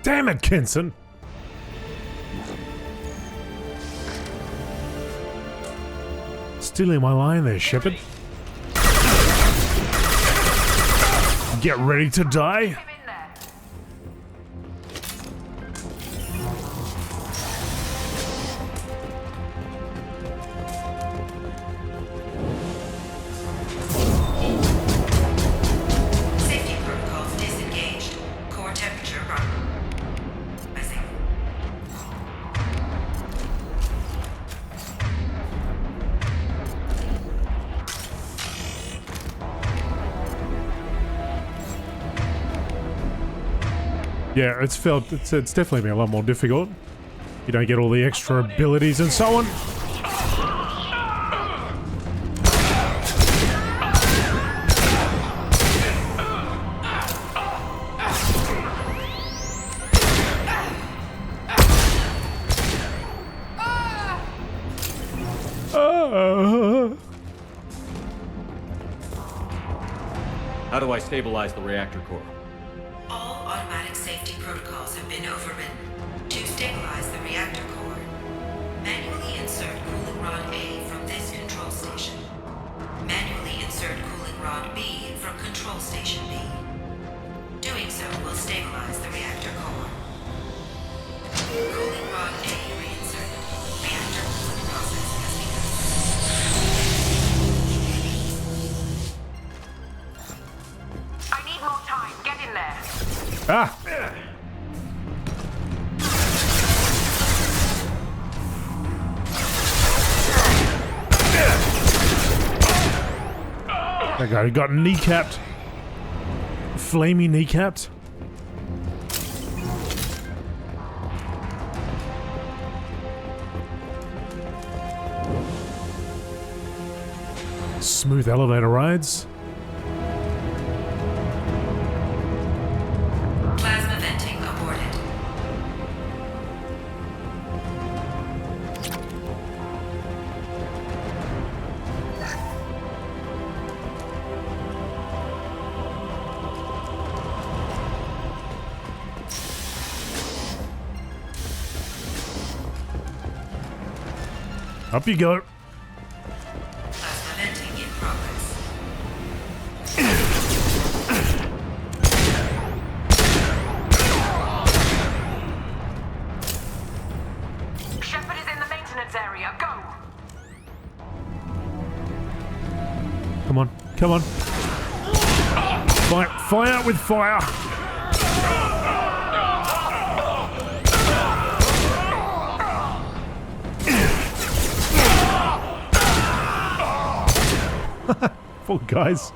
Damn it, Kenson! Stealing my line there, Shepard. Get ready to die? Safety protocols disengaged. Core temperature run. I see. Yeah, it's definitely been a lot more difficult. You don't get all the extra abilities and so on. How do I stabilize the reactor core? All automatic safety protocols have been overridden. To stabilize the reactor core, manually insert cooling rod A from this control station. Manually insert cooling rod B from control station B. Doing so will stabilize the reactor core. Cooling rod A reinserted. Reactor cooling process has begun. I need more time. Get in there. Ah! That guy got kneecapped. Flamey kneecapped. Smooth elevator rides. Plasma venting aborted. Up you go. Plasma venting in progress. Shepard is in the maintenance area. Go! Come on, come on. Fire with fire. Poor guys.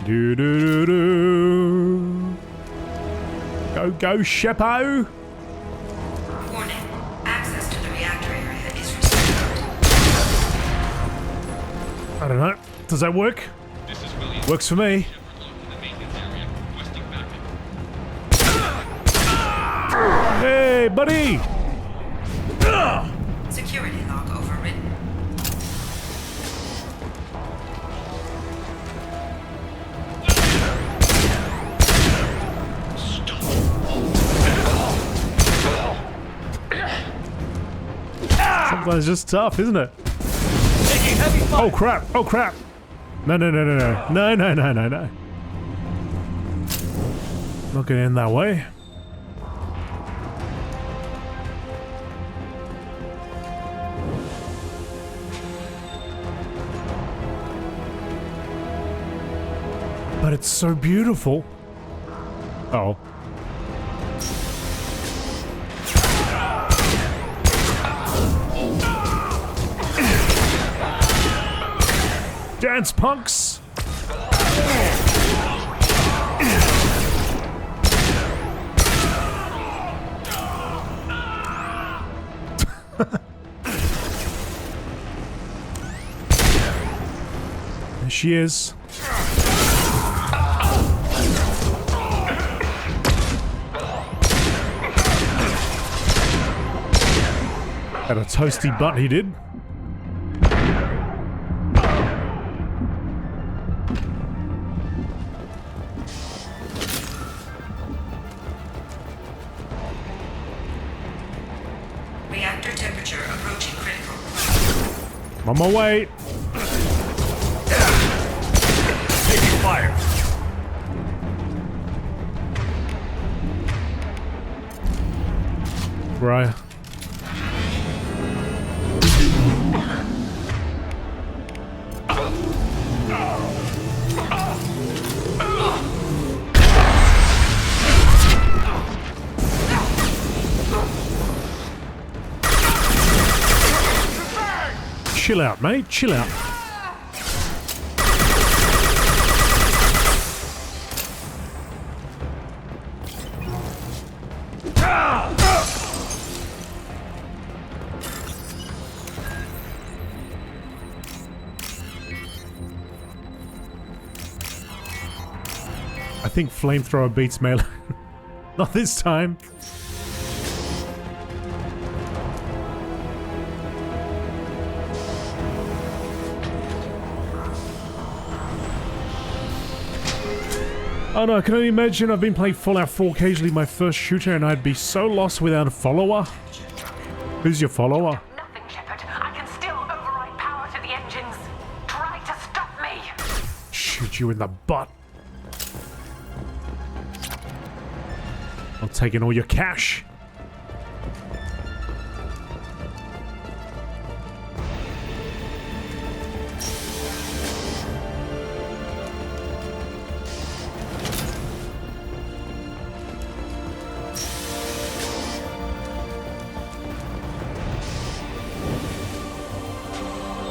Do do do do. Go, Sheppo. Warning. Access to the reactor area is restricted. I don't know. Does that work? This is William. Works for me. Shepard locked in the maintenance area, requesting backup. Hey, buddy. Security lock overridden. Sometimes it's just tough, isn't it? Oh crap! Oh crap! No! No! Not gonna end that way. But it's so beautiful. Oh. Dance punks! she is. Had a toasty butt, he did. Reactor temperature approaching critical. I'm on my way. Taking fire. Right. Chill out, mate. Chill out. I think flamethrower beats melee. Not this time. Oh no, I can only imagine. I've been playing Fallout 4 occasionally, my first shooter, and I'd be so lost without a follower. Who's your follower? Nothing, Shepard. I can still override power to the engines. Try to stop me. Shoot you in the butt. I'm taking all your cash.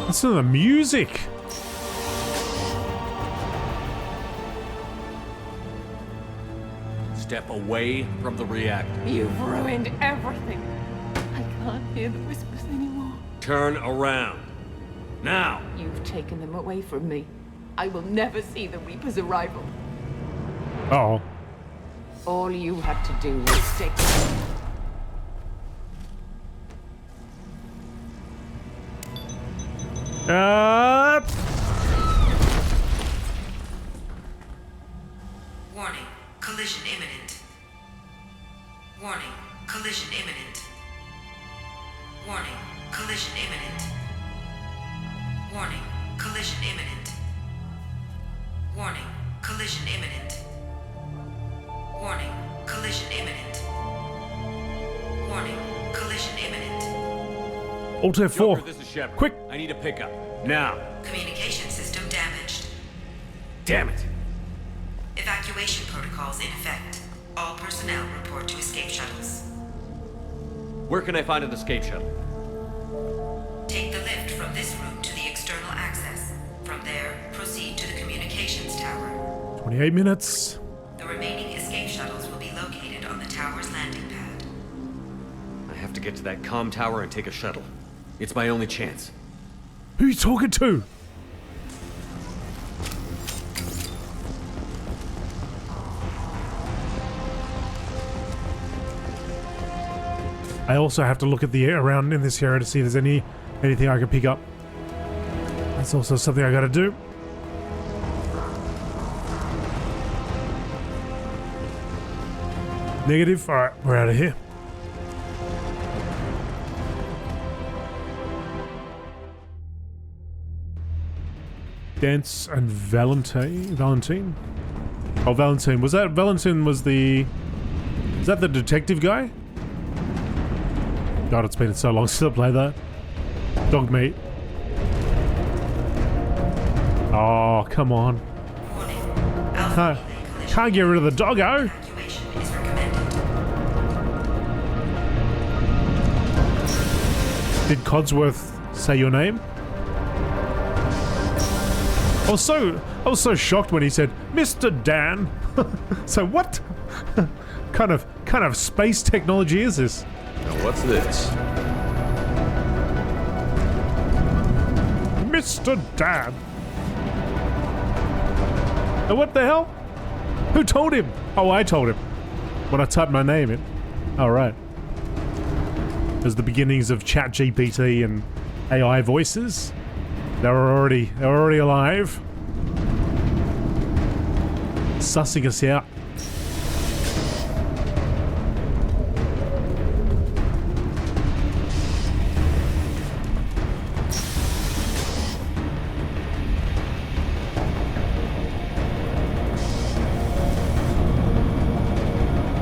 Listen to the music. Step away from the reactor. You've ruined everything. I can't hear the whispers anymore. Turn around. Now! You've taken them away from me. I will never see the Reaper's arrival. Uh-oh. All you had to do was stay. Warning, collision imminent. Warning, collision imminent. Warning, collision imminent. Warning, collision imminent. Warning, collision imminent. Warning, collision imminent. Warning, collision imminent. Alt F4. Joker, this is Shepard. Quick. I need a pickup. Now. Communication system damaged. Damn it. Evacuation protocols in effect. All personnel report to escape shuttles. Where can I find an escape shuttle? Take the lift from this room to the external access. From there, proceed to the communications tower. 28 minutes. The remaining escape shuttles will be located on the tower's landing pad. I have to get to that comm tower and take a shuttle. It's my only chance. Who are you talking to? I also have to look at the around in this area to see if there's anything I can pick up. That's also something I gotta do. Negative. Alright, we're out of here. Dance and Valentine? Oh, Valentine. Was that Valentine was the... Is that the detective guy? God, it's been so long since I played that. Dog meat. Oh, come on. Warning. Can't get rid of the doggo. Evacuation is recommended. Did Codsworth say your name? I was so shocked when he said, Mr. Dan. So what kind of space technology is this? Now what's this? Mr. Dan. What the hell? Who told him? Oh, I told him. When I typed my name in. All right. There's the beginnings of ChatGPT and AI voices. They were already alive. Sussing us out.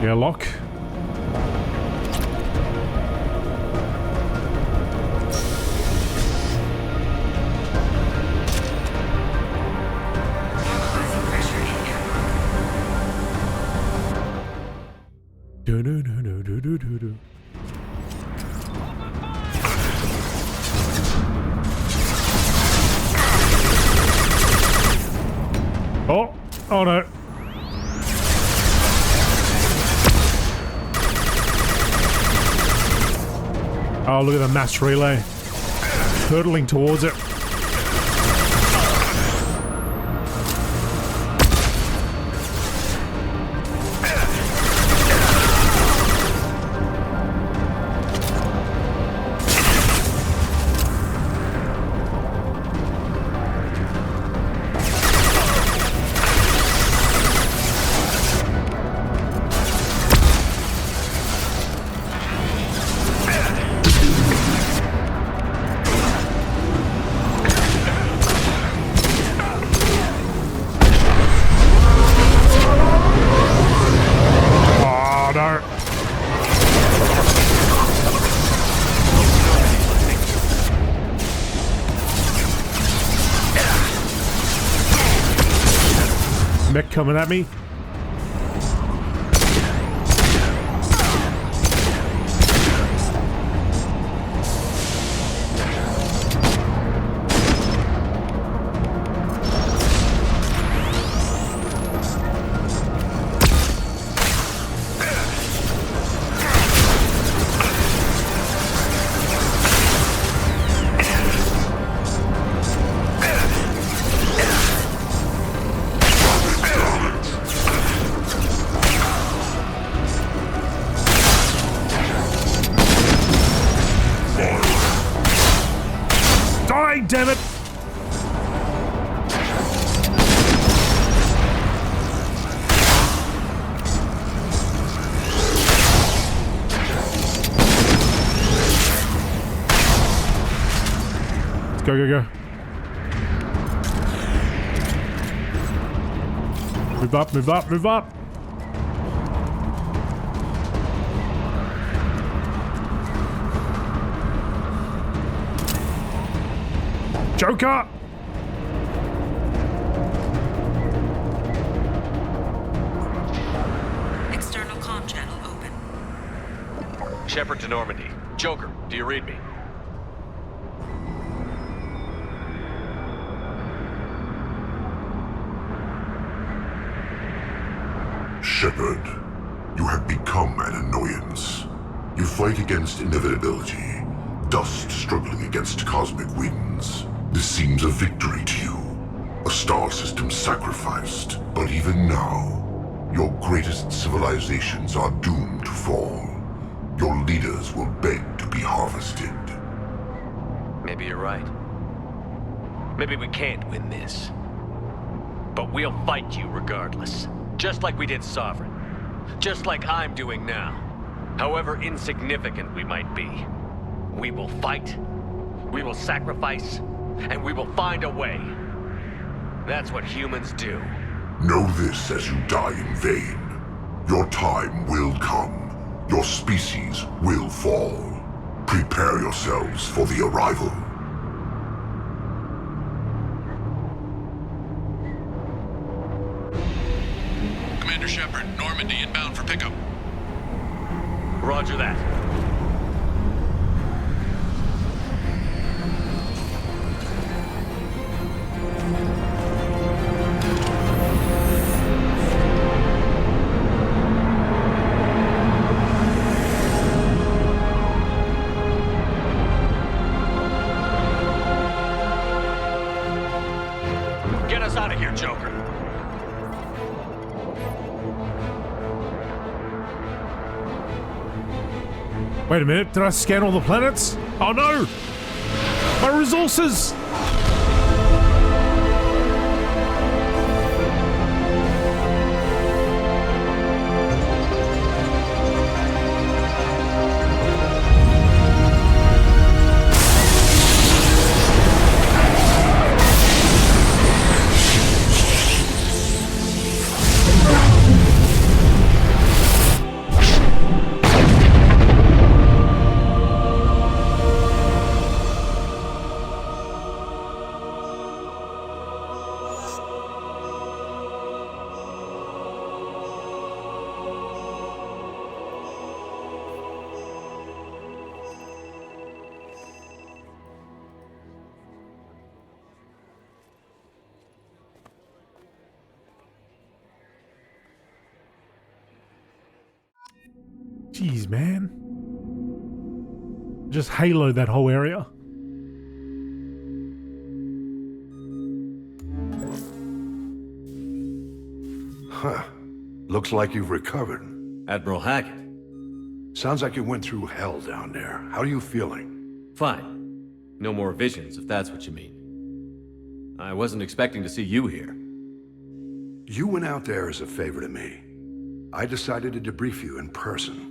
Airlock. Normalizing pressure in airlock. Do do do do do do do do. Oh! Oh no! Oh, look at the mass relay. Hurtling towards it. Mech coming at me. Damn it! Let's go, go, go. Move up, move up, move up! Joker! External comm channel open. Shepard to Normandy. Joker, do you read me? Shepard, you have become an annoyance. You fight against inevitability, dust struggling against cosmic winds. This seems a victory to you, a star system sacrificed. But even now, your greatest civilizations are doomed to fall. Your leaders will beg to be harvested. Maybe you're right. Maybe we can't win this. But we'll fight you regardless. Just like we did Sovereign. Just like I'm doing now. However insignificant we might be. We will fight, we will sacrifice, and we will find a way. That's what humans do. Know this as you die in vain. Your time will come. Your species will fall. Prepare yourselves for the arrival. Commander Shepard, Normandy inbound for pickup. Roger that. Get us out of here, Joker. Wait a minute, did I scan all the planets? Oh no! My resources! Jeez, man. Just halo that whole area. Huh. Looks like you've recovered. Admiral Hackett. Sounds like you went through hell down there. How are you feeling? Fine. No more visions, if that's what you mean. I wasn't expecting to see you here. You went out there as a favor to me. I decided to debrief you in person.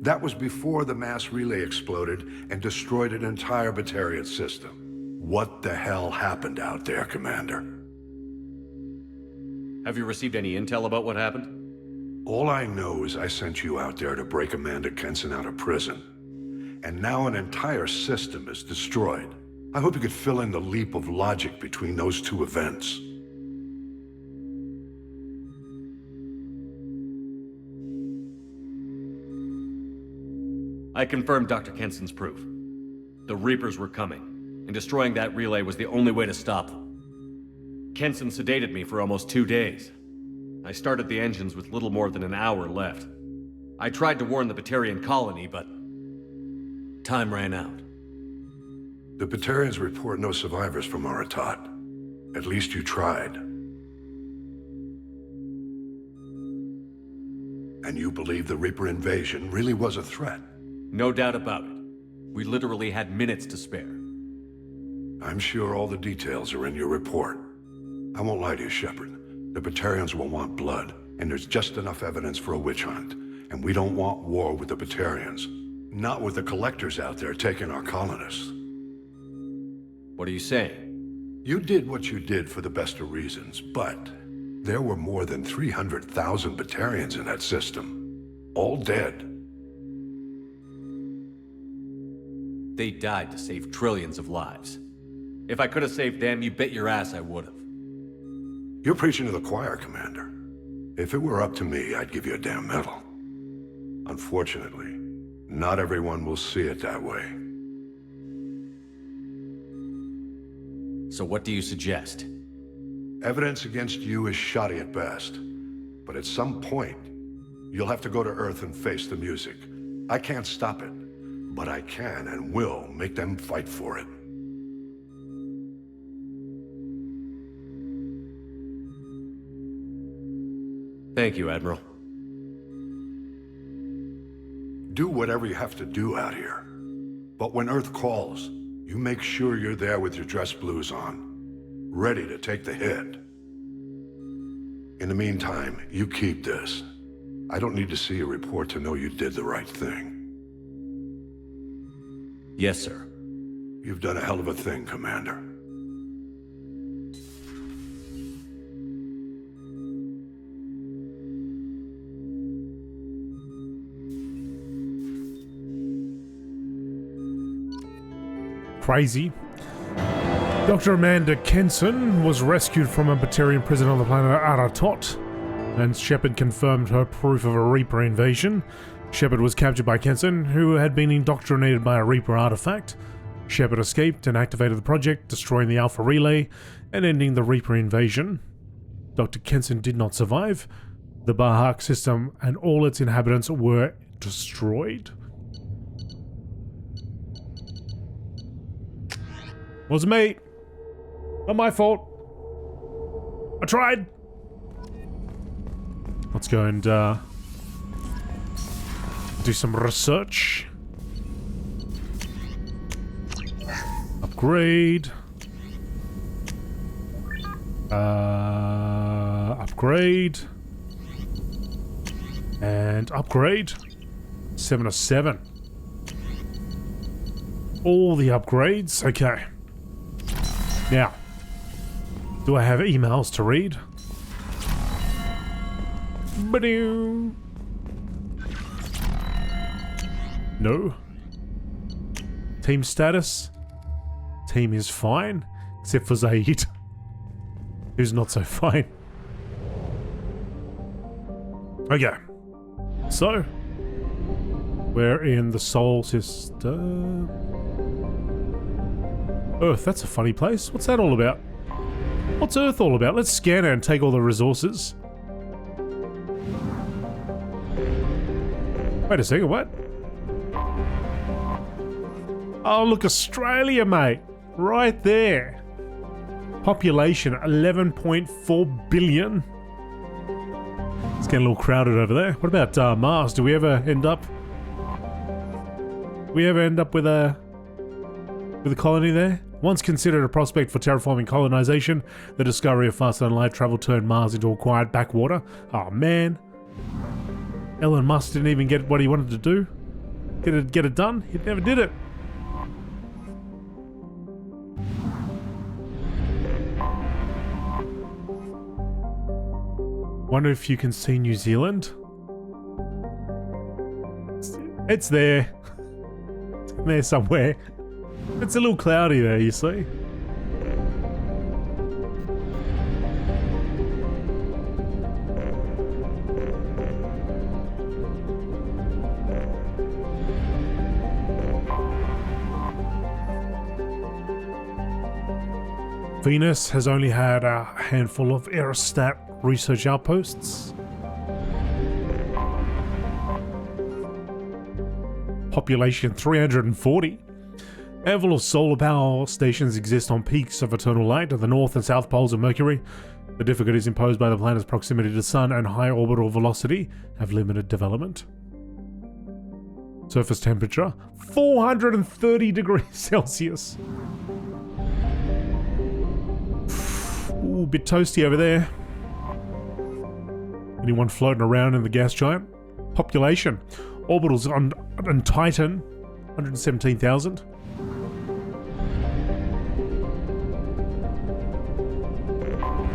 That was before the mass relay exploded and destroyed an entire Batarian system. What the hell happened out there, Commander? Have you received any intel about what happened? All I know is I sent you out there to break Amanda Kenson out of prison. And now an entire system is destroyed. I hope you could fill in the leap of logic between those two events. I confirmed Dr. Kenson's proof. The Reapers were coming, and destroying that relay was the only way to stop them. Kenson sedated me for almost 2 days. I started the engines with little more than an hour left. I tried to warn the Batarian colony, but time ran out. The Batarians report no survivors from Aratat. At least you tried. And you believe the Reaper invasion really was a threat? No doubt about it. We literally had minutes to spare. I'm sure all the details are in your report. I won't lie to you, Shepard. The Batarians will want blood, and there's just enough evidence for a witch hunt. And we don't want war with the Batarians. Not with the collectors out there taking our colonists. What are you saying? You did what you did for the best of reasons, but there were more than 300,000 Batarians in that system. All dead. They died to save trillions of lives. If I could have saved them, you bet your ass I would have. You're preaching to the choir, Commander. If it were up to me, I'd give you a damn medal. Unfortunately, not everyone will see it that way. So what do you suggest? Evidence against you is shoddy at best. But at some point, you'll have to go to Earth and face the music. I can't stop it, but I can and will make them fight for it. Thank you, Admiral. Do whatever you have to do out here. But when Earth calls, you make sure you're there with your dress blues on, ready to take the hit. In the meantime, you keep this. I don't need to see a report to know you did the right thing. Yes, sir. You've done a hell of a thing, Commander. Crazy. Dr. Amanda Kenson was rescued from a Batarian prison on the planet Aratot, and Shepard confirmed her proof of a Reaper invasion. Shepard was captured by Kenson, who had been indoctrinated by a Reaper artifact. Shepard escaped and activated the project, destroying the Alpha Relay and ending the Reaper invasion. Dr. Kenson did not survive. The Bahak system and all its inhabitants were destroyed. Wasn't me. Not my fault. I tried. Let's go and do some research. Upgrade. Upgrade. And upgrade. 7 of 7. All the upgrades. Okay. Now, do I have emails to read? Ba-doo. No. Team status. Team is fine, except for Zaid, who's not so fine. Okay. So, we're in the Sol system. Earth, that's a funny place. What's that all about? What's Earth all about? Let's scan it and take all the resources. Wait a second, what? Oh, look, Australia, mate. Right there. Population 11.4 billion. It's getting a little crowded over there. What about Mars? Do we ever end up... with a colony there? Once considered a prospect for terraforming colonization, the discovery of faster than light travel turned Mars into a quiet backwater. Oh man. Elon Musk didn't even get what he wanted to do. Get it done? He never did it. Wonder if you can see New Zealand? It's there. It's in there somewhere. It's a little cloudy there, you see. Venus has only had a handful of aerostat research outposts. Population 340. A handful of solar power stations exist on peaks of eternal light at the north and south poles of Mercury. The difficulties imposed by the planet's proximity to the sun and high orbital velocity have limited development. Surface temperature 430 degrees Celsius. Ooh, a bit toasty over there. Anyone floating around in the gas giant? Population. Orbitals on Titan, 117,000.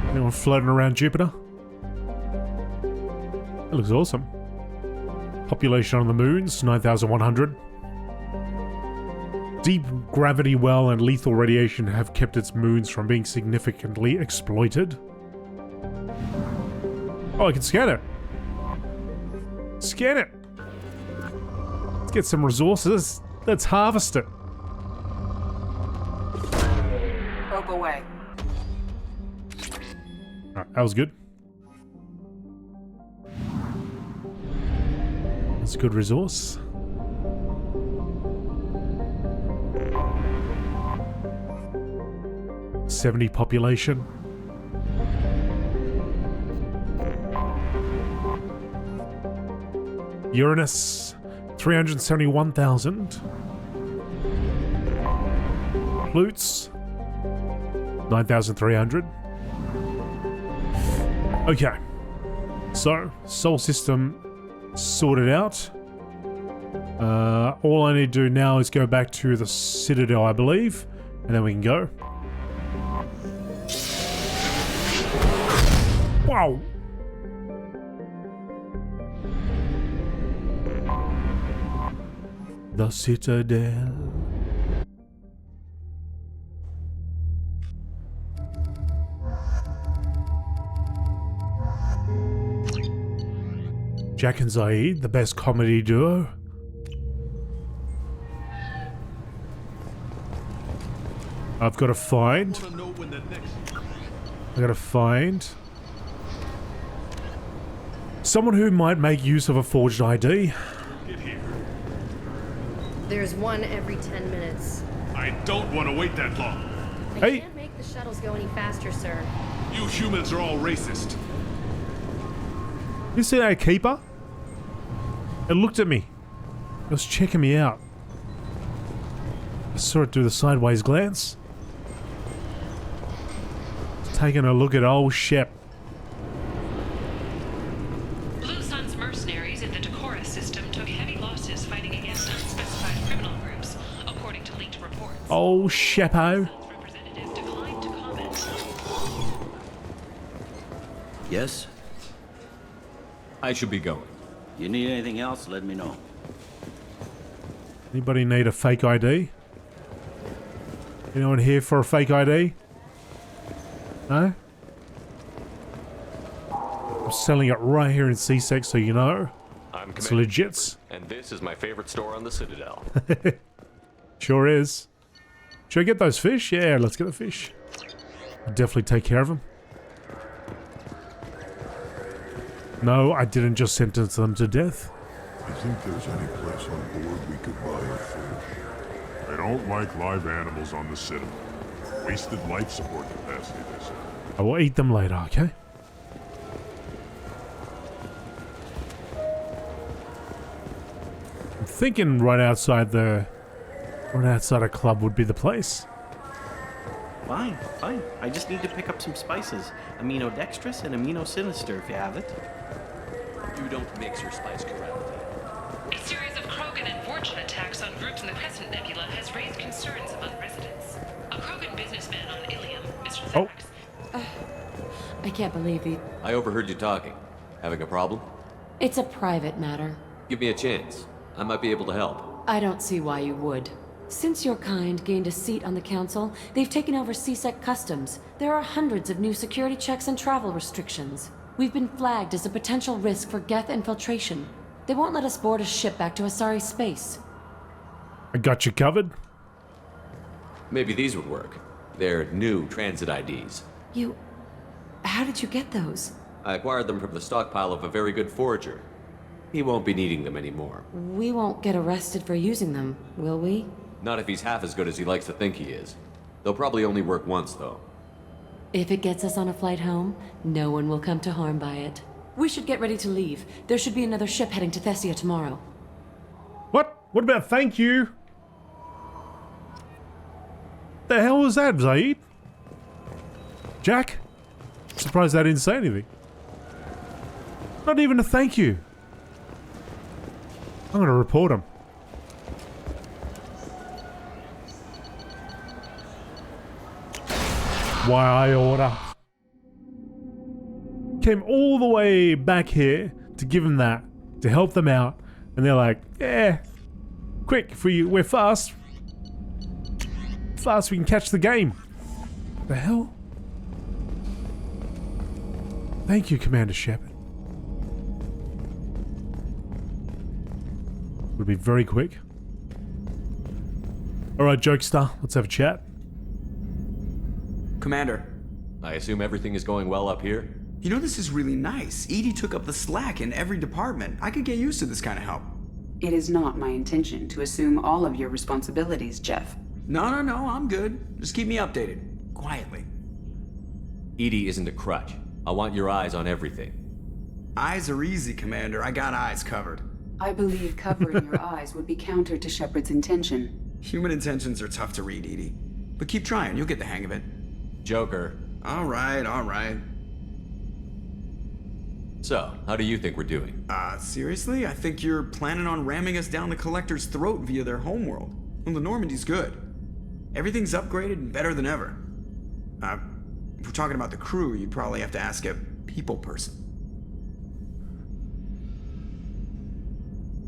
Anyone floating around Jupiter? That looks awesome. Population on the moons, 9,100. Deep gravity well and lethal radiation have kept its moons from being significantly exploited. Oh, I can scan it. Scan it. Let's get some resources. Let's harvest it. Probe away. Alright, that was good. That's a good resource. .70 population. Uranus, 371,000. Plutes, 9,300. Okay, so Sol system sorted out. All I need to do now is go back to the Citadel, I believe, and then we can go. Wow. The Citadel. Jack and Zaid, the best comedy duo. I've got to find. I've got to find someone who might make use of a forged ID. There's one every 10 minutes. I don't want to wait that long. I can't make the shuttles go any faster, sir. You humans are all racist. You see that keeper? It looked at me. was checking me out. I saw it through the sideways glance. Taking a look at old Shep. Blue Sun's mercenaries in the Decorus system took heavy losses fighting against unspecified criminal groups, according to leaked reports. Oh, Shepo. Representative declined to comment. Yes? I should be going. You need anything else, let me know. Anybody need a fake ID? Anyone here for a fake ID? No? I'm selling it right here in C-Sec so you know. I'm It's Commander legit. Shepard, and this is my favorite store on the Citadel. Sure is. Should I get those fish? Yeah, let's get the fish. I'll definitely take care of them. No, I didn't just sentence them to death. I think there's any place on board we could buy a fish. I don't like live animals on the Citadel. Wasted life support capacity, they say. I will eat them later, okay? I'm thinking right outside a club would be the place. Fine, fine. I just need to pick up some spices. Aminodextrous and aminosinister if you have it. You don't mix your spice correctly. A series of Krogan and Vorchin attacks on groups in the Crescent Nebula has raised concerns among residents. A Krogan businessman on Ilium, Mr. Oh. Zax. I can't believe it. I overheard you talking. Having a problem? It's a private matter. Give me a chance. I might be able to help. I don't see why you would. Since your kind gained a seat on the council, they've taken over C-Sec customs. There are hundreds of new security checks and travel restrictions. We've been flagged as a potential risk for Geth infiltration. They won't let us board a ship back to Asari space. I got you covered. Maybe these would work. They're new transit IDs. You... How did you get those? I acquired them from the stockpile of a very good forager. He won't be needing them anymore. We won't get arrested for using them, will we? Not if he's half as good as he likes to think he is. They'll probably only work once, though. If it gets us on a flight home, no one will come to harm by it. We should get ready to leave. There should be another ship heading to Thessia tomorrow. What? What about thank you? The hell was that, Zaid? Jack? Surprised I didn't say anything. Not even a thank you. I'm gonna report him. Why I order. Came all the way back here to give them that, to help them out, and they're like, yeah, quick, we're fast. Fast, we can catch the game. What the hell? Thank you, Commander Shepard. Would be very quick. Alright, Jokester, let's have a chat. Commander. I assume everything is going well up here? You know, this is really nice. Edie took up the slack in every department. I could get used to this kind of help. It is not my intention to assume all of your responsibilities, Jeff. No, I'm good. Just keep me updated. Quietly. Edie isn't a crutch. I want your eyes on everything. Eyes are easy, Commander. I got eyes covered. I believe covering your eyes would be counter to Shepard's intention. Human intentions are tough to read, Edie. But keep trying, you'll get the hang of it. Joker. All right. So, how do you think we're doing? Seriously? I think you're planning on ramming us down the Collector's throat via their homeworld. Well, the Normandy's good. Everything's upgraded and better than ever. If we're talking about the crew, you'd probably have to ask a people person.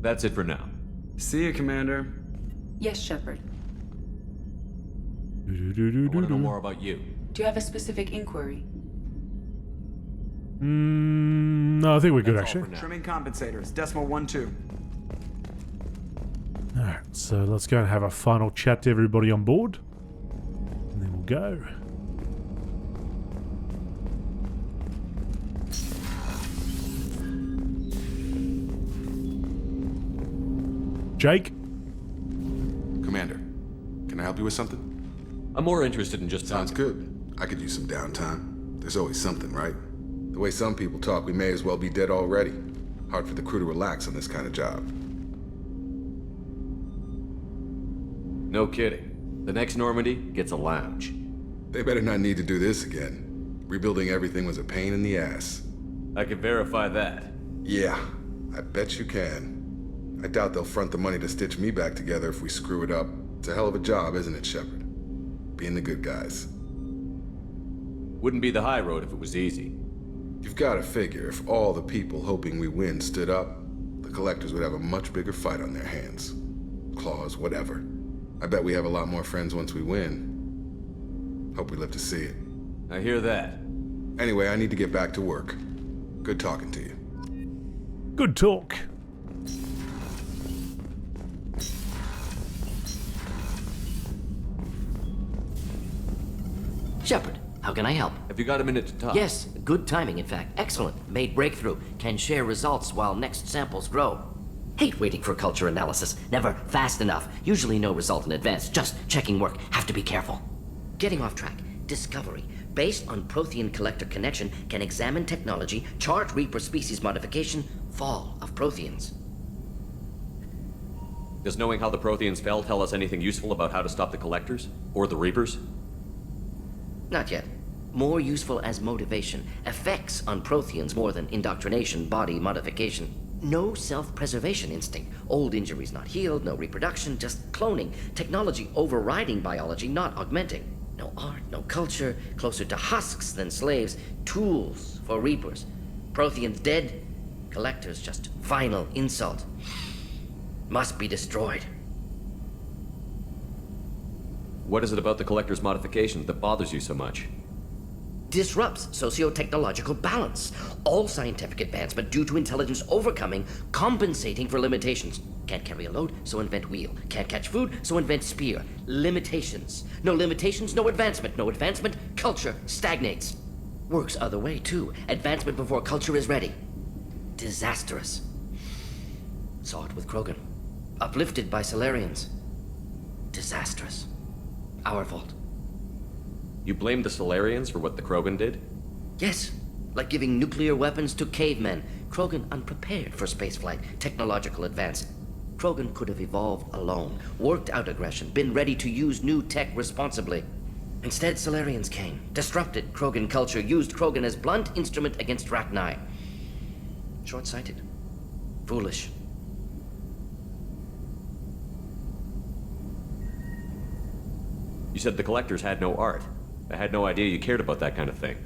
That's it for now. See you, Commander. Yes, Shepard. I want to know more about you. Do you have a specific inquiry? No, I think we're good, actually. Trimming compensators, decimal 1-2. Alright, so let's go and have a final chat to everybody on board. And then we'll go. Jake? Commander, can I help you with something? I'm more interested in just... Sounds good. I could use some downtime. There's always something, right? The way some people talk, we may as well be dead already. Hard for the crew to relax on this kind of job. No kidding. The next Normandy gets a lounge. They better not need to do this again. Rebuilding everything was a pain in the ass. I can verify that. Yeah, I bet you can. I doubt they'll front the money to stitch me back together if we screw it up. It's a hell of a job, isn't it, Shepard? Being the good guys. Wouldn't be the high road if it was easy. You've got to figure if all the people hoping we win stood up, the collectors would have a much bigger fight on their hands. Claws, whatever. I bet we have a lot more friends once we win. Hope we live to see it. I hear that. Anyway, I need to get back to work. Good talking to you. Good talk. Shepard, how can I help? Have you got a minute to talk? Yes, good timing, in fact. Excellent. Made breakthrough. Can share results while next samples grow. Hate waiting for culture analysis. Never fast enough. Usually no result in advance. Just checking work. Have to be careful. Getting off track. Discovery. Based on Prothean collector connection, can examine technology, chart Reaper species modification, fall of Protheans. Does knowing how the Protheans fell tell us anything useful about how to stop the collectors? Or the Reapers? Not yet. More useful as motivation. Effects on Protheans more than indoctrination, body modification. No self-preservation instinct. Old injuries not healed, no reproduction, just cloning. Technology overriding biology, not augmenting. No art, no culture, closer to husks than slaves. Tools for Reapers. Protheans dead, collectors just final insult. Must be destroyed. What is it about the collector's modifications that bothers you so much? Disrupts socio-technological balance. All scientific advancement due to intelligence overcoming, compensating for limitations. Can't carry a load, so invent wheel. Can't catch food, so invent spear. Limitations. No limitations, no advancement. No advancement, culture stagnates. Works other way, too. Advancement before culture is ready. Disastrous. Saw it with Krogan. Uplifted by Solarians. Disastrous. Our fault. You blame the Solarians for what the Krogan did? Yes, like giving nuclear weapons to cavemen. Krogan unprepared for spaceflight, technological advance. Krogan could have evolved alone, worked out aggression, been ready to use new tech responsibly. Instead, Solarians came, disrupted Krogan culture, used Krogan as blunt instrument against Rachni. Short-sighted. Foolish. You said the collectors had no art. I had no idea you cared about that kind of thing.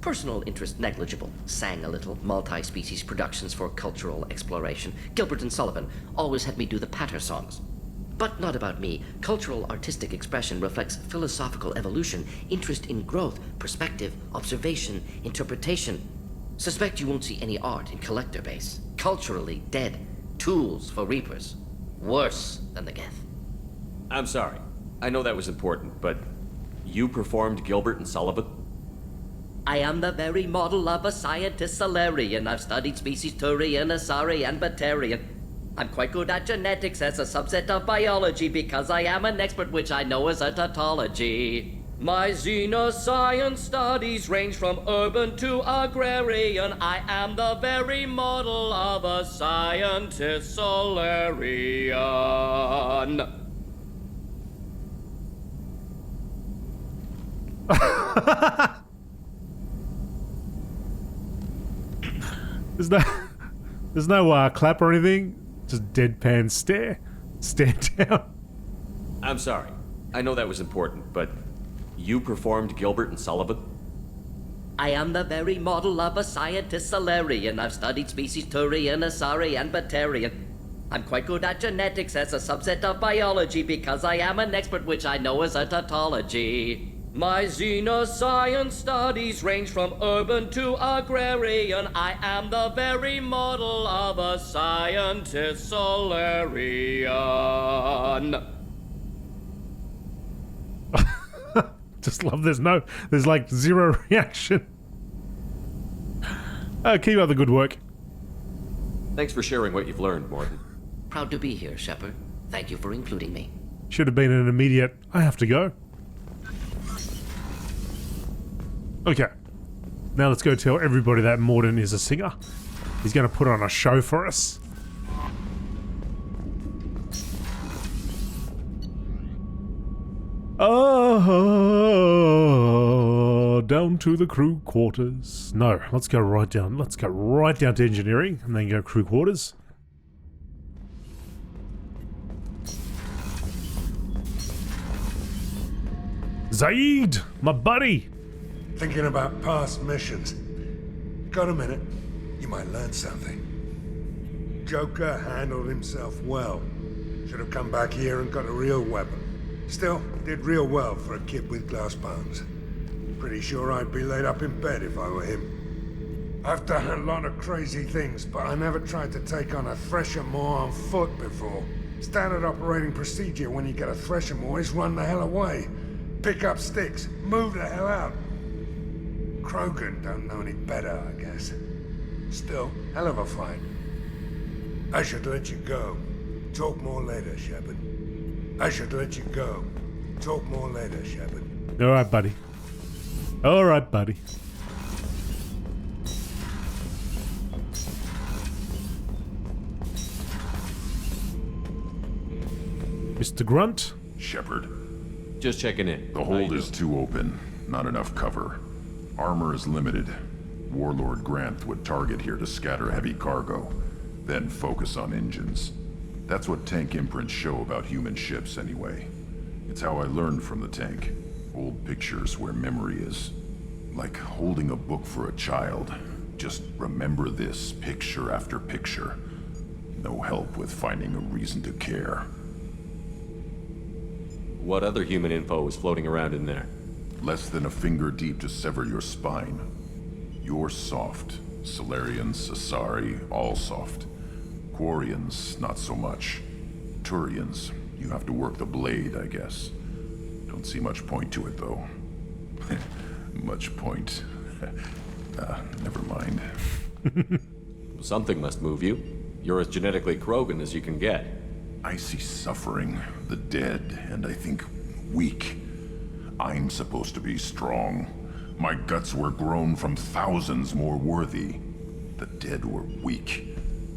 Personal interest negligible. Sang a little. Multi-species productions for cultural exploration. Gilbert and Sullivan always had me do the patter songs. But not about me. Cultural artistic expression reflects philosophical evolution, interest in growth, perspective, observation, interpretation. Suspect you won't see any art in collector base. Culturally dead. Tools for Reapers. Worse than the Geth. I'm sorry. I know that was important, but you performed Gilbert and Sullivan? I am the very model of a scientist Solarian. I've studied species Turian, Asari, and Batarian. I'm quite good at genetics as a subset of biology because I am an expert which I know as a tautology. My xenoscience studies range from urban to agrarian. I am the very model of a scientist Solarian. There's no clap or anything. Just deadpan stare. Stare down. I'm sorry. I know that was important, but you performed Gilbert and Sullivan? I am the very model of a scientist Solarian. I've studied species Turian, Asari, and Batarian. I'm quite good at genetics as a subset of biology because I am an expert which I know as a tautology. My xenoscience studies range from urban to agrarian. I am the very model of a scientist Solarian. Just love there's like zero reaction. Keep up the good work. Thanks for sharing what you've learned, Morton. Proud to be here, Shepard. Thank you for including me. Should have been an immediate, I have to go. Okay. Now let's go tell everybody that Morton is a singer. He's going to put on a show for us. Down to the crew quarters. No, let's go right down. Let's go right down to engineering and then go crew quarters. Zaid, my buddy. Thinking about past missions. Got a minute? You might learn something. Joker handled himself well. Should have come back here and got a real weapon. Still, did real well for a kid with glass bones. Pretty sure I'd be laid up in bed if I were him. I've done a lot of crazy things, but I never tried to take on a Thresher-Maw on foot before. Standard operating procedure when you get a Thresher-Maw is run the hell away. Pick up sticks, move the hell out. Krogan don't know any better, I guess. Still, hell of a fight. I should let you go. Talk more later, Shepard. I should let you go. Talk more later, Shepard. All right, buddy. All right, buddy. Mr. Grunt? Shepard. Just checking in. The hold is too open. Not enough cover. Armor is limited. Warlord Granth would target here to scatter heavy cargo, then focus on engines. That's what tank imprints show about human ships anyway. It's how I learned from the tank. Old pictures where memory is. Like holding a book for a child. Just remember this picture after picture. No help with finding a reason to care. What other human info is floating around in there? Less than a finger deep to sever your spine. You're soft. Solarians, Asari, all soft. Quarians, not so much. Turians, you have to work the blade, I guess. Don't see much point to it, though. Much point. Never mind. Something must move you. You're as genetically Krogan as you can get. I see suffering, the dead, and I think weak. I'm supposed to be strong. My guts were grown from thousands more worthy. The dead were weak.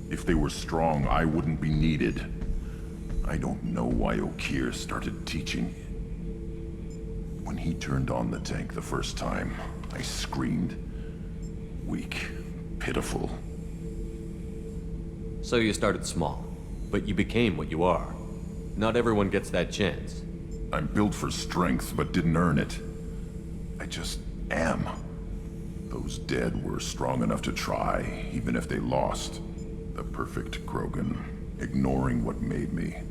If they were strong, I wouldn't be needed. I don't know why Okeer started teaching. When he turned on the tank the first time, I screamed. Weak, pitiful. So you started small, but you became what you are. Not everyone gets that chance. I'm built for strength, but didn't earn it. I just am. Those dead were strong enough to try, even if they lost. The perfect Krogan, ignoring what made me.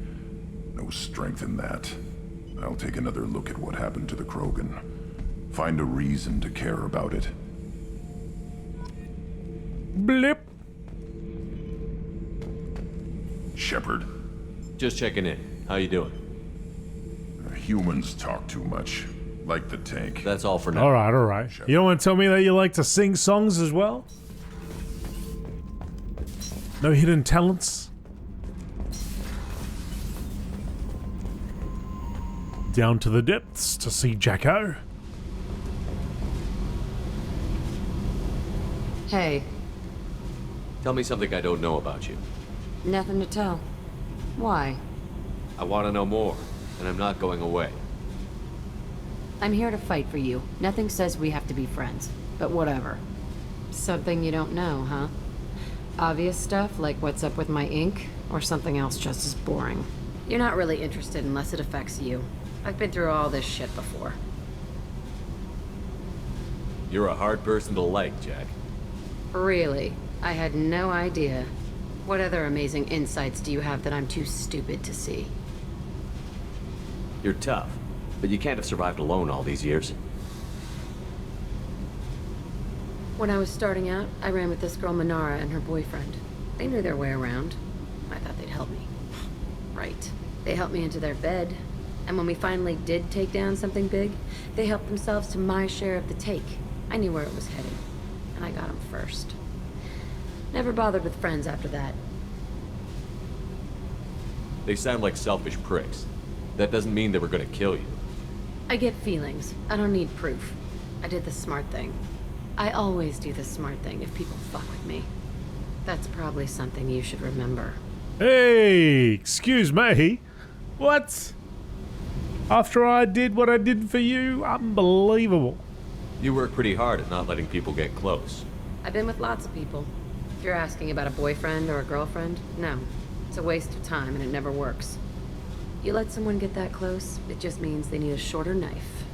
No strength in that. I'll take another look at what happened to the Krogan. Find a reason to care about it. Blip. Shepard. Just checking in. How you doing? Humans talk too much. Like the tank. That's all for now. All right, all right. You don't want to tell me that you like to sing songs as well? No hidden talents? Down to the depths to see Jacko. Hey. Tell me something I don't know about you. Nothing to tell. Why? I want to know more, and I'm not going away. I'm here to fight for you. Nothing says we have to be friends, but whatever. Something you don't know, huh? Obvious stuff like what's up with my ink, or something else just as boring? You're not really interested unless it affects you. I've been through all this shit before. You're a hard person to like, Jack. Really? I had no idea. What other amazing insights do you have that I'm too stupid to see? You're tough, but you can't have survived alone all these years. When I was starting out, I ran with this girl Minara and her boyfriend. They knew their way around. I thought they'd help me. Right. They helped me into their bed. And when we finally did take down something big, they helped themselves to my share of the take. I knew where it was headed. And I got them first. Never bothered with friends after that. They sound like selfish pricks. That doesn't mean they were gonna kill you. I get feelings. I don't need proof. I did the smart thing. I always do the smart thing if people fuck with me. That's probably something you should remember. Hey, excuse me. What? After I did what I did for you, unbelievable. You work pretty hard at not letting people get close. I've been with lots of people. If you're asking about a boyfriend or a girlfriend, no. It's a waste of time and it never works. You let someone get that close, it just means they need a shorter knife.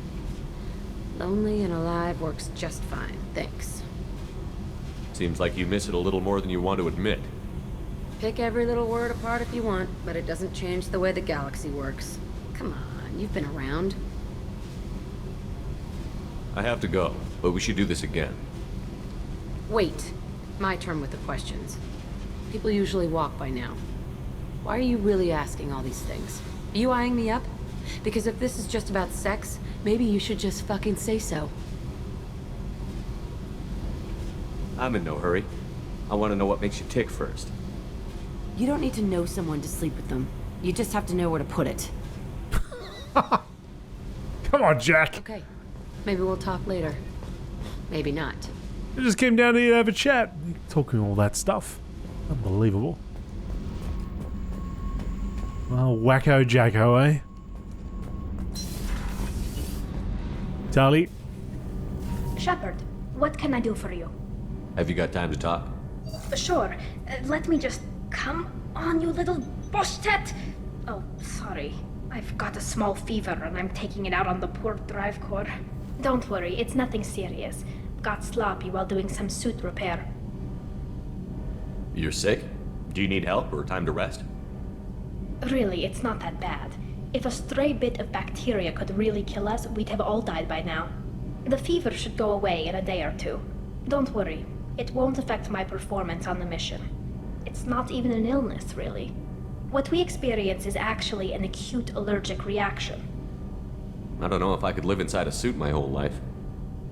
Lonely and alive works just fine, thanks. Seems like you miss it a little more than you want to admit. Pick every little word apart if you want, but it doesn't change the way the galaxy works. Come on, you've been around. I have to go, but we should do this again. Wait. My turn with the questions. People usually walk by now. Why are you really asking all these things? Are you eyeing me up? Because if this is just about sex, maybe you should just fucking say so. I'm in no hurry. I want to know what makes you tick first. You don't need to know someone to sleep with them. You just have to know where to put it. Come on, Jack. Okay. Maybe we'll talk later. Maybe not. I just came down here to have a chat, talking all that stuff. Unbelievable. Well, wacko jacko, eh? Tali? Shepard, what can I do for you? Have you got time to talk? Sure. Let me just... Come on, you little boshtet! Oh, sorry. I've got a small fever and I'm taking it out on the poor drive core. Don't worry, it's nothing serious. Got sloppy while doing some suit repair. You're sick? Do you need help or time to rest? Really, it's not that bad. If a stray bit of bacteria could really kill us, we'd have all died by now. The fever should go away in a day or two. Don't worry, it won't affect my performance on the mission. It's not even an illness, really. What we experience is actually an acute allergic reaction. I don't know if I could live inside a suit my whole life.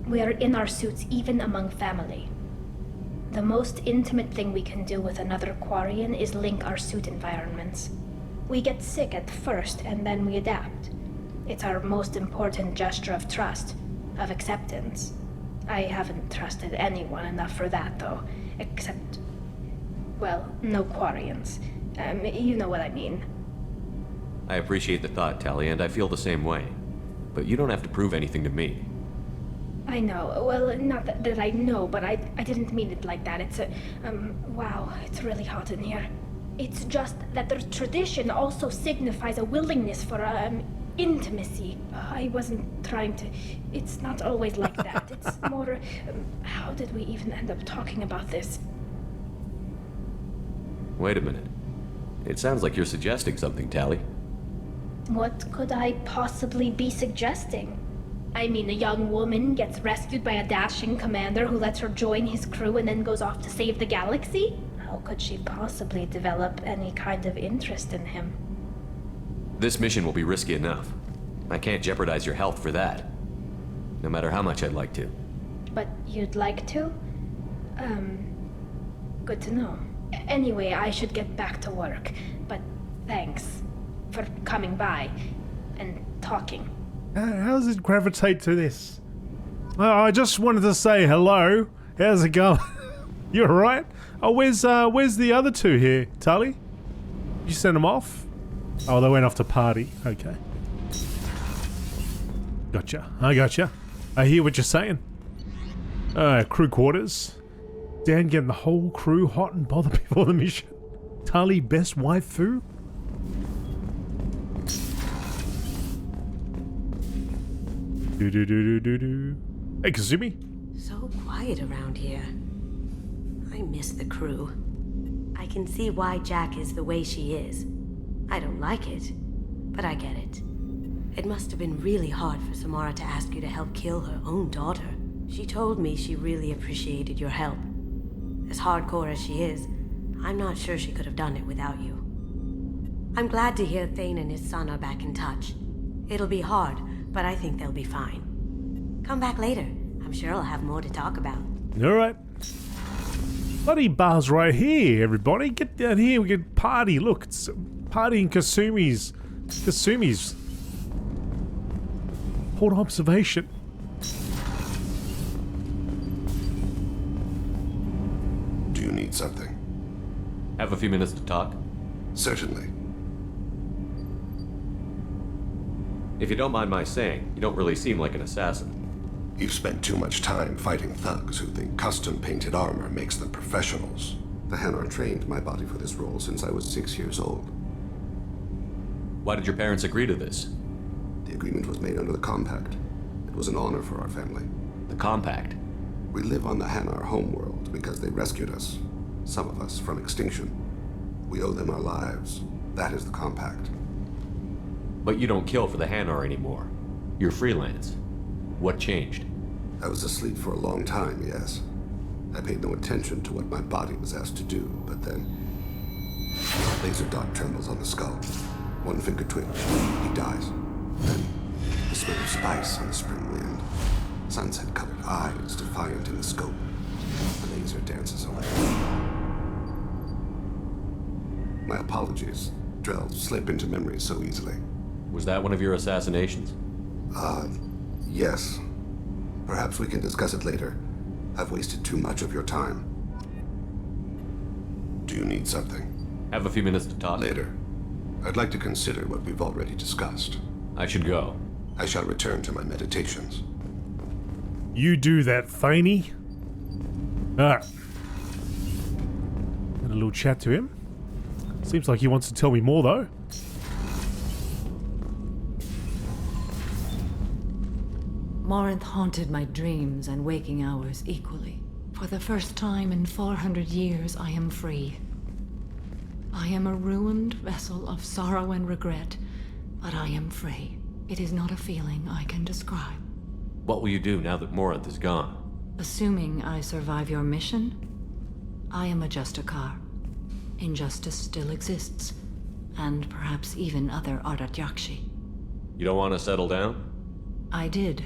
We are in our suits even among family. The most intimate thing we can do with another Quarian is link our suit environments. We get sick at first and then we adapt. It's our most important gesture of trust, of acceptance. I haven't trusted anyone enough for that, though, except... well, no Quarians. You know what I mean. I appreciate the thought, Tali, and I feel the same way. But you don't have to prove anything to me. I know. Well, not that I know, but I didn't mean it like that. It's a... wow, it's really hot in here. It's just that the tradition also signifies a willingness for, intimacy. I wasn't trying to... It's not always like that. It's more... how did we even end up talking about this? Wait a minute. It sounds like you're suggesting something, Tali. What could I possibly be suggesting? I mean, a young woman gets rescued by a dashing commander who lets her join his crew and then goes off to save the galaxy? How could she possibly develop any kind of interest in him? This mission will be risky enough. I can't jeopardize your health for that. No matter how much I'd like to. But you'd like to? Good to know. Anyway, I should get back to work. But thanks for coming by and talking. How does it gravitate to this? I just wanted to say hello. How's it going? You alright? Oh, where's the other two here, Tali? You sent them off? Oh, they went off to party. Okay. Gotcha. I gotcha. I hear what you're saying. Crew quarters. Dan getting the whole crew hot and bothered before the mission. Tali, best waifu? Do. Hey, Kazumi. So quiet around here. I miss the crew. I can see why Jack is the way she is. I don't like it, but I get it. It must have been really hard for Samara to ask you to help kill her own daughter. She told me she really appreciated your help. As hardcore as she is, I'm not sure she could have done it without you. I'm glad to hear Thane and his son are back in touch. It'll be hard, but I think they'll be fine. Come back later. I'm sure I'll have more to talk about. Alright. Bloody bar's right here, everybody. Get down here, we can party. Look, it's party in Kasumi's. Hold observation. Do you need something? Have a few minutes to talk? Certainly. If you don't mind my saying, you don't really seem like an assassin. You've spent too much time fighting thugs who think custom-painted armor makes them professionals. The Hanar trained my body for this role since I was 6 years old. Why did your parents agree to this? The agreement was made under the Compact. It was an honor for our family. The Compact? We live on the Hanar homeworld because they rescued us. Some of us from extinction. We owe them our lives. That is the Compact. But you don't kill for the Hanar anymore. You're freelance. What changed? I was asleep for a long time, yes. I paid no attention to what my body was asked to do, but then... laser dot trembles on the skull. One finger twitch. He dies. Then, the smell of spice on the spring wind. Sunset-colored eyes defiant in the scope. The laser dances away. My apologies. Drell slip into memory so easily. Was that one of your assassinations? Yes. Perhaps we can discuss it later. I've wasted too much of your time. Do you need something? Have a few minutes to talk? Later. I'd like to consider what we've already discussed. I should go. I shall return to my meditations. You do that, Thany. Alright. Had a little chat to him. Seems like he wants to tell me more, though. Morinth haunted my dreams and waking hours equally. For the first time in 400 years, I am free. I am a ruined vessel of sorrow and regret, but I am free. It is not a feeling I can describe. What will you do now that Morinth is gone? Assuming I survive your mission, I am a Justicar. Injustice still exists, and perhaps even other Ardat-Yakshi. You don't want to settle down? I did.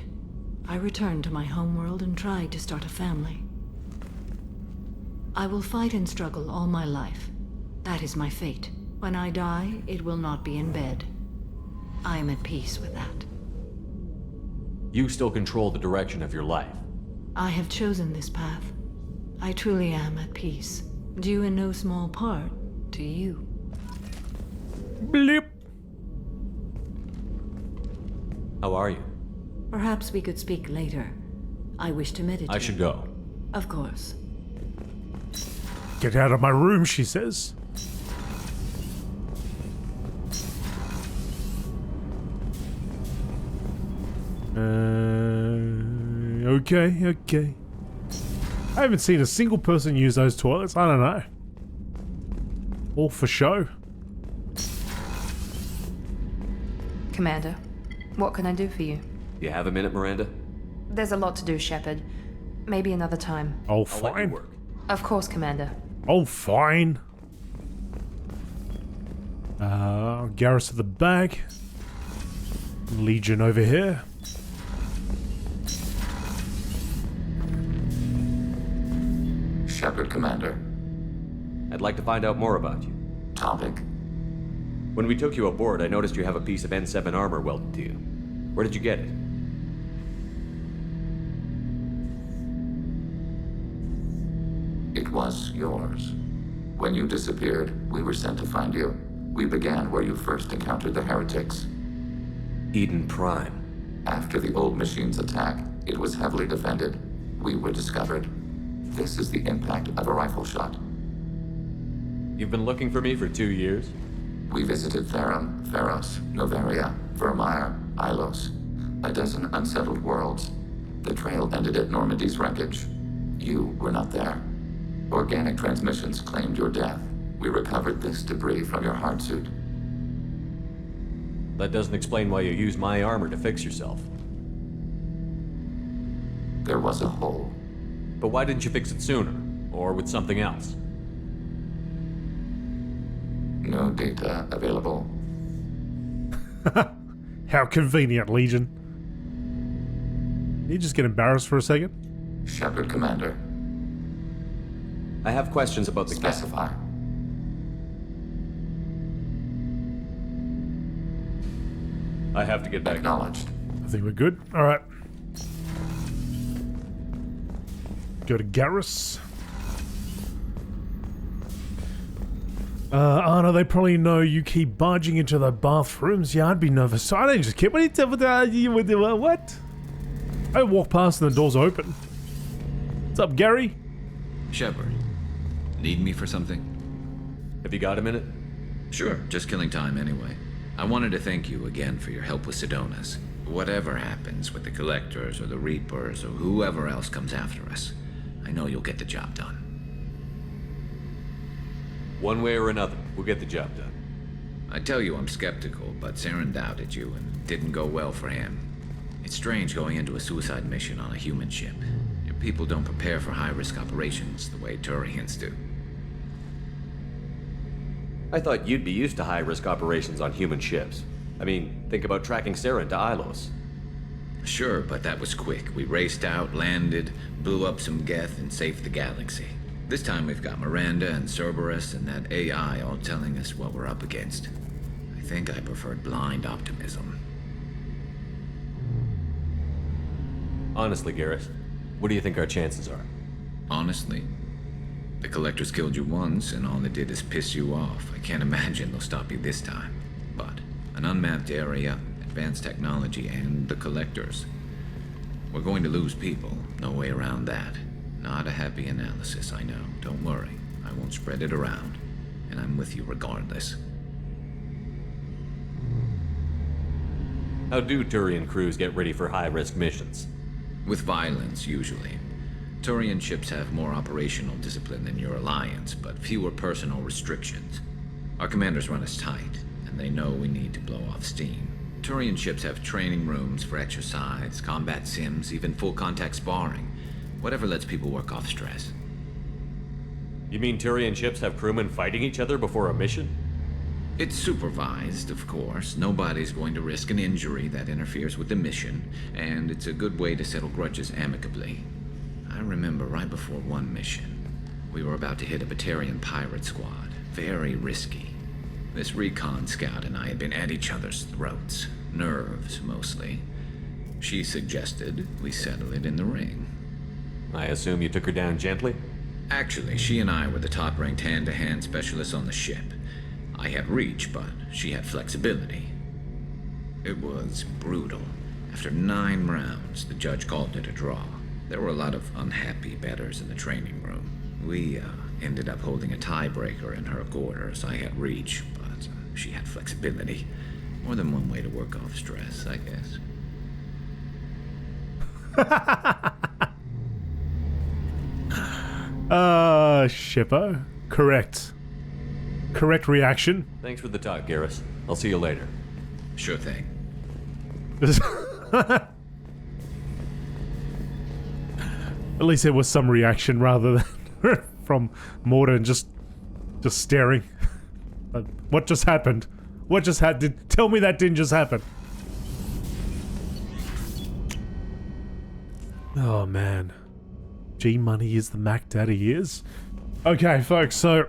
I returned to my homeworld and tried to start a family. I will fight and struggle all my life. That is my fate. When I die, it will not be in bed. I am at peace with that. You still control the direction of your life. I have chosen this path. I truly am at peace. Due in no small part to you. Blip. How are you? Perhaps we could speak later. I wish to meditate. I should go. Of course. Get out of my room, she says. Okay. I haven't seen a single person use those toilets. I don't know. All for show. Commander, what can I do for you? You have a minute, Miranda? There's a lot to do, Shepard. Maybe another time. Oh, fine. Of course, Commander. Oh, fine. Garrus at the back. Legion over here. Shepard, Commander. I'd like to find out more about you. Topic? When we took you aboard, I noticed you have a piece of N7 armor welded to you. Where did you get it? It was yours. When you disappeared, we were sent to find you. We began where you first encountered the heretics. Eden Prime. After the old machine's attack, it was heavily defended. We were discovered. This is the impact of a rifle shot. You've been looking for me for 2 years? We visited Therum, Theros, Noveria, Vermeer, Ilos. A dozen unsettled worlds. The trail ended at Normandy's wreckage. You were not there. Organic transmissions claimed your death. We recovered this debris from your hard suit. That doesn't explain why you used my armor to fix yourself. There was a hole. But why didn't you fix it sooner? Or with something else? No data available. How convenient, Legion. You just get embarrassed for a second? Shepard, Commander. I have questions about the Specify. I have to get back. Acknowledged. I think we're good. Alright. Go to Garrus. Anna, they probably know you keep barging into the bathrooms. Yeah, I'd be nervous. So I don't just keep. What are you doing? What? I walk past and the door's open. What's up, Gary? Shepard, need me for something? Have you got a minute? Sure, just killing time anyway. I wanted to thank you again for your help with Sedona's. Whatever happens with the Collectors or the Reapers or whoever else comes after us, I know you'll get the job done. One way or another, we'll get the job done. I tell you I'm skeptical, but Saren doubted you and it didn't go well for him. It's strange going into a suicide mission on a human ship. Your people don't prepare for high-risk operations the way Turians do. I thought you'd be used to high-risk operations on human ships. I mean, think about tracking Saren to Ilos. Sure, but that was quick. We raced out, landed, blew up some Geth, and saved the galaxy. This time we've got Miranda and Cerberus and that AI all telling us what we're up against. I think I preferred blind optimism. Honestly, Garrus, what do you think our chances are? Honestly? The Collectors killed you once, and all they did is piss you off. I can't imagine they'll stop you this time. But an unmapped area, advanced technology, and the Collectors. We're going to lose people. No way around that. Not a happy analysis, I know. Don't worry. I won't spread it around. And I'm with you regardless. How do Turian crews get ready for high-risk missions? With violence, usually. Turian ships have more operational discipline than your alliance, but fewer personal restrictions. Our commanders run us tight, and they know we need to blow off steam. Turian ships have training rooms for exercise, combat sims, even full-contact sparring. Whatever lets people work off stress. You mean Turian ships have crewmen fighting each other before a mission? It's supervised, of course. Nobody's going to risk an injury that interferes with the mission, and it's a good way to settle grudges amicably. I remember right before one mission, we were about to hit a Batarian pirate squad. Very risky. This recon scout and I had been at each other's throats. Nerves, mostly. She suggested we settle it in the ring. I assume you took her down gently? Actually, she and I were the top-ranked hand-to-hand specialists on the ship. I had reach, but she had flexibility. It was brutal. After 9 rounds, the judge called it a draw. There were a lot of unhappy bettors in the training room. We ended up holding a tiebreaker in her quarters. I had reach, but she had flexibility. More than one way to work off stress, I guess. Shippo. Correct. Correct reaction. Thanks for the talk, Garrus. I'll see you later. Sure thing. At least there was some reaction rather than from Morden just staring. What just happened? What just happened? Tell me that didn't just happen. Oh man. G-Money is the Mac Daddy he is. Okay, folks, so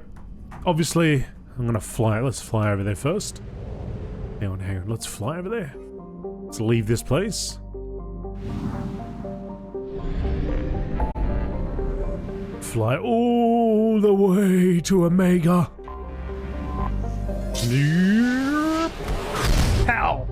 obviously I'm gonna fly. Let's fly over there first. Hang on. Let's fly over there. Let's leave this place. Fly all the way to Omega. Ow!